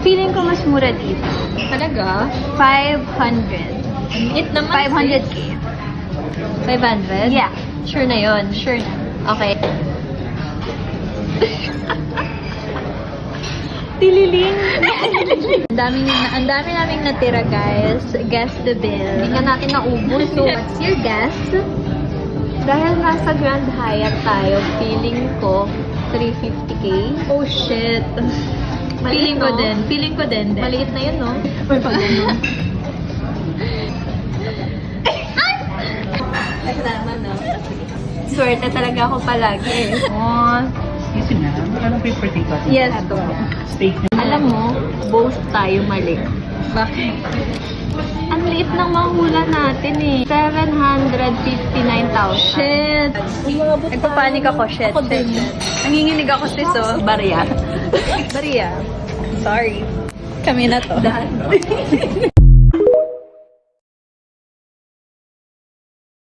Feeling ko mas mura dito. Talaga? 500. It naman. 500k. 500? Yeah. Sure na yun. Sure na. Okay. Tililing. Ang dami naming natira, guys. Guess the bill. Hindi ka natin naubos. So, what's your guess? Dahil nasa Grand Hyatt tayo, feeling ko 350k. Oh, shit. Feeling ko din. Feeling ko din. Maliit na yun, no? Or pag ano? Tama, no? Swerte talaga ako palagi eh. Oh, excuse me, anong paper take out? Yes, to. Steak na. Alam mo, both tayo mali. Bakit? Ang liit ng mahula natin eh. 759,000. Shit! Nagpapanik ako, shit. Ako din. Nanginginig ako, sis, oh. Barya. Barya. Sorry. Kami na to.